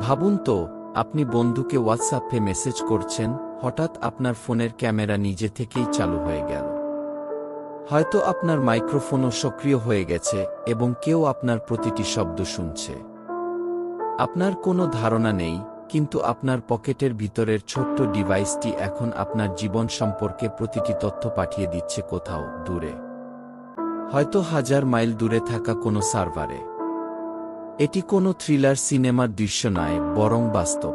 ভাবুন তো, আপনি বন্ধুকে হোয়াটসঅ্যাপে মেসেজ করছেন, হঠাৎ আপনার ফোনের ক্যামেরা নিজে থেকেই চালু হয়ে গেল। হয়তো আপনার মাইক্রোফোনও সক্রিয় হয়ে গেছে এবং কেউ আপনার প্রতিটি শব্দ শুনছে। আপনার কোনো ধারণা নেই, কিন্তু আপনার পকেটের ভিতরের ছোট্ট ডিভাইসটি এখন আপনার জীবন সম্পর্কে প্রতিটি তথ্য পাঠিয়ে দিচ্ছে কোথাও দূরে, হয়তো 1000 মাইল দূরে থাকা কোনো সার্ভারে। এটি কোনো থ্রিলার সিনেমার দৃশ্য নয়, বরং বাস্তব।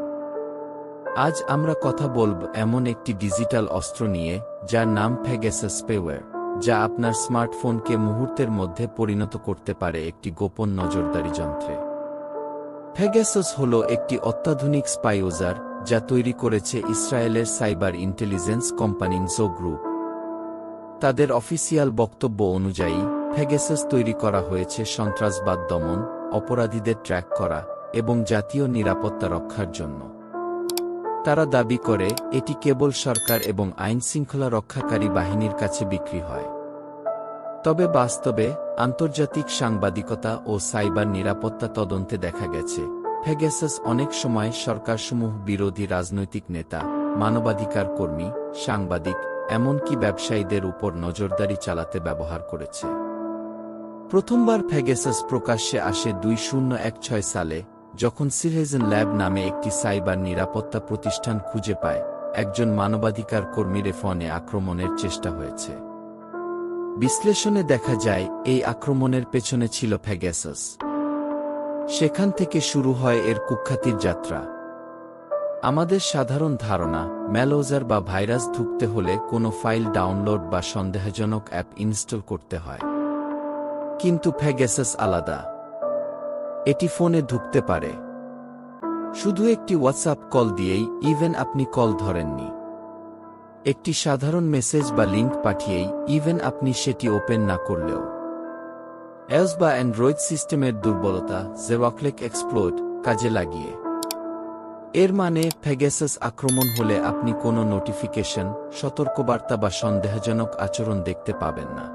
আজ আমরা কথা বলব এমন একটি ডিজিটাল অস্ত্র নিয়ে, যার নাম পেগাসাস স্পাইওয়্যার, যা আপনার স্মার্টফোনকে মুহূর্তের মধ্যে পরিণত করতে পারে একটি গোপন নজরদারি যন্ত্রে। পেগাসাস হল একটি অত্যাধুনিক স্পাইওয়্যার যা তৈরি করেছে ইসরায়েলের সাইবার ইন্টেলিজেন্স কোম্পানি জো গ্রুপ। তাদের অফিসিয়াল বক্তব্য অনুযায়ী, পেগাসাস তৈরি করা হয়েছে সন্ত্রাসবাদ দমন, অপরাধীদের ট্র্যাক করা এবং জাতীয় নিরাপত্তা রক্ষার জন্য। তারা দাবি করে এটি কেবল সরকার এবং আইনশৃঙ্খলা রক্ষাকারী বাহিনীর কাছে বিক্রি হয়। তবে বাস্তবে, আন্তর্জাতিক সাংবাদিকতা ও সাইবার নিরাপত্তা তদন্তে দেখা গেছে, পেগাসাস অনেক সময় সরকারসমূহ বিরোধী রাজনৈতিক নেতা, মানবাধিকার কর্মী, সাংবাদিক, এমনকি ব্যবসায়ীদের উপর নজরদারি চালাতে ব্যবহার করেছে। প্রথমবার পেগাসাস প্রকাশ্যে আসে 2016 সালে, যখন সিটিজেন ল্যাব নামে একটি সাইবার নিরাপত্তা প্রতিষ্ঠান খুঁজে পায় একজন মানবাধিকার কর্মীর ফোনে আক্রমণের চেষ্টা হয়েছে। বিশ্লেষণে দেখা যায় এই আক্রমণের পেছনে ছিল পেগাসাস। সেখান থেকে শুরু হয় এর কুখ্যাতির যাত্রা। আমাদের সাধারণ ধারণা, ম্যালওয়্যার বা ভাইরাস ঢুকতে হলে কোনো ফাইল ডাউনলোড বা সন্দেহজনক অ্যাপ ইনস্টল করতে হয়। কিন্তু পেগাসাস আলাদা। এটি ফোনে ঢুকতে পারে। শুধু একটি হোয়াটসঅ্যাপ কল দিয়েই, ইভেন আপনি কল ধরেননি, একটি সাধারণ মেসেজ বা লিঙ্ক পাঠিয়েই, ইভেন আপনি সেটি ওপেন না করলেও। iOS বা অ্যান্ড্রয়েড সিস্টেমের দুর্বলতা, জেরোক্লিক এক্সপ্লয়েট, কাজে লাগিয়ে। এর মানে পেগাসাস আক্রমণ হলে আপনি কোনো নোটিফিকেশন, সতর্কবার্তা বা সন্দেহজনক আচরণ দেখতে পাবেন না।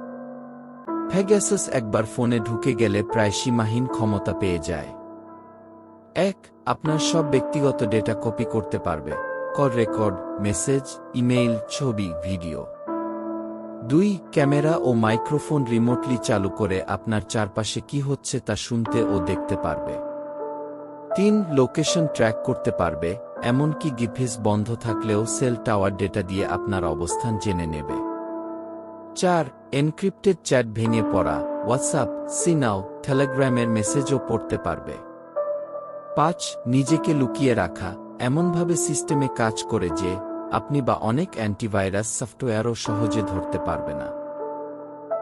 পেগাসাস একবার ফোনে ঢুকে গেলে প্রায় সীমাহীন ক্ষমতা পেয়ে যায়। 1. আপনার সব ব্যক্তিগত ডেটা কপি করতে পারবে, কল রেকর্ড, মেসেজ, ইমেইল, ছবি, ভিডিও। 2. ক্যামেরা ও মাইক্রোফোন রিমোটলি চালু করে আপনার চারপাশে কি হচ্ছে তা শুনতে ও দেখতে পারবে। 3. লোকেশন ট্র্যাক করতে পারবে, এমনকি জিপিএস বন্ধ থাকলেও সেল টাওয়ার ডেটা দিয়ে আপনার অবস্থান জেনে নেবে। 4. এনক্রিপ্টেড চ্যাট ভেঙে পড়া, হোয়াটসঅ্যাপ, সিনাও, টেলিগ্রামের মেসেজও পড়তে পারবে। 5. নিজেকে লুকিয়ে রাখা, এমনভাবে সিস্টেমে কাজ করে যে আপনি বা অনেক অ্যান্টিভাইরাস সফটওয়্যারও সহজে ধরতে পারবে না।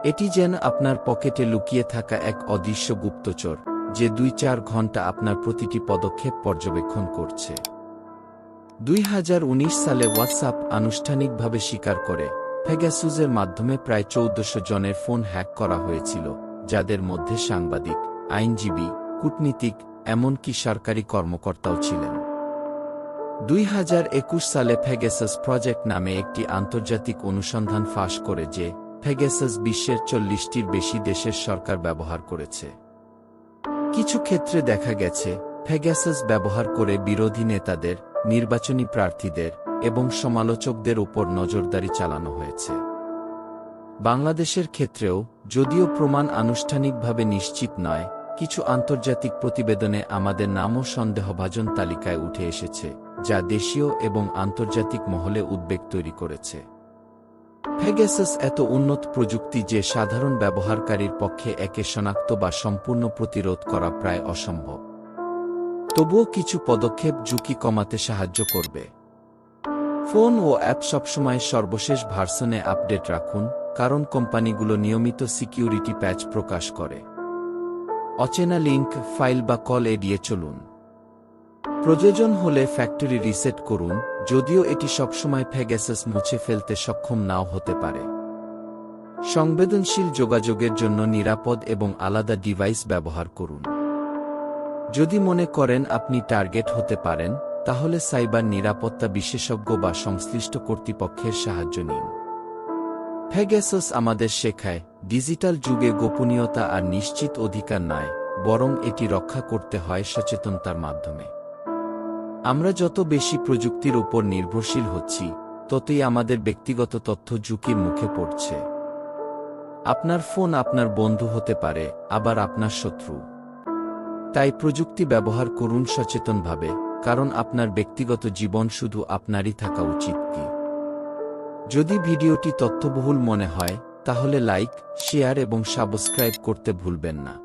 এটি যেন আপনার পকেটে লুকিয়ে থাকা এক অদৃশ্য গুপ্তচর, যে 2-4 ঘন্টা আপনার প্রতিটি পদক্ষেপ পর্যবেক্ষণ করছে। 2019 সালে হোয়াটসঅ্যাপ আনুষ্ঠানিকভাবে স্বীকার করে, পেগাসাসের মাধ্যমে প্রায় 1400 জনের ফোন হ্যাক করা হয়েছিল, যাদের মধ্যে সাংবাদিক, আইনজীবী, কূটনীতিক, এমনকি সরকারি কর্মকর্তাও ছিলেন। 2021 সালে পেগাসাস প্রজেক্ট নামে একটি আন্তর্জাতিক অনুসন্ধান ফাঁস করে যে পেগাসাস বিশ্বের 40টির বেশি দেশের সরকার ব্যবহার করেছে। কিছু ক্ষেত্রে দেখা গেছে, পেগাসাস ব্যবহার করে বিরোধী নেতাদের, নির্বাচনী প্রার্থীদের এবং সমালোচকদের উপর নজরদারি চালানো হয়েছে। বাংলাদেশের ক্ষেত্রেও, যদিও প্রমাণ আনুষ্ঠানিকভাবে নিশ্চিত নয়, কিছু আন্তর্জাতিক প্রতিবেদনে আমাদের নামও সন্দেহভাজন তালিকায় উঠে এসেছে, যা দেশীয় এবং আন্তর্জাতিক মহলে উদ্বেগ তৈরি করেছে। পেগাসাস এত উন্নত প্রযুক্তি যে সাধারণ ব্যবহারকারীর পক্ষে একে শনাক্ত বা সম্পূর্ণ প্রতিরোধ করা প্রায় অসম্ভব। তবুও কিছু পদক্ষেপ ঝুঁকি কমাতে সাহায্য করবে। ফোন ও অ্যাপ সবসময় সর্বশেষ ভার্সনে আপডেট রাখুন, কারণ কোম্পানিগুলো নিয়মিত সিকিউরিটি প্যাচ প্রকাশ করে। অচেনা লিঙ্ক, ফাইল বা কল এড়িয়ে চলুন। প্রয়োজন হলে ফ্যাক্টরি রিসেট করুন, যদিও এটি সবসময় পেগাসাস মুছে ফেলতে সক্ষম নাও হতে পারে। সংবেদনশীল যোগাযোগের জন্য নিরাপদ এবং আলাদা ডিভাইস ব্যবহার করুন। যদি মনে করেন আপনি টার্গেট হতে পারেন, তাহলে সাইবার নিরাপত্তা বিশেষজ্ঞ বা সংশ্লিষ্ট কর্তৃপক্ষের সাহায্য নিন। পেগাসাস আমাদের শেখায়, ডিজিটাল যুগে গোপনীয়তা আর নিশ্চিত অধিকার নয়, বরং এটি রক্ষা করতে হয় সচেতনতার মাধ্যমে। আমরা যত বেশি প্রযুক্তির উপর নির্ভরশীল হচ্ছি, ততই আমাদের ব্যক্তিগত তথ্য ঝুঁকির মুখে পড়ছে। আপনার ফোন আপনার বন্ধু হতে পারে, আবার আপনার শত্রু। তাই প্রযুক্তি ব্যবহার করুন সচেতনভাবে, কারণ আপনার ব্যক্তিগত জীবন শুধু আপনারই থাকা উচিত। কি যদি ভিডিওটি তথ্যবহুল মনে হয়, তাহলে লাইক, শেয়ার এবং সাবস্ক্রাইব করতে ভুলবেন না।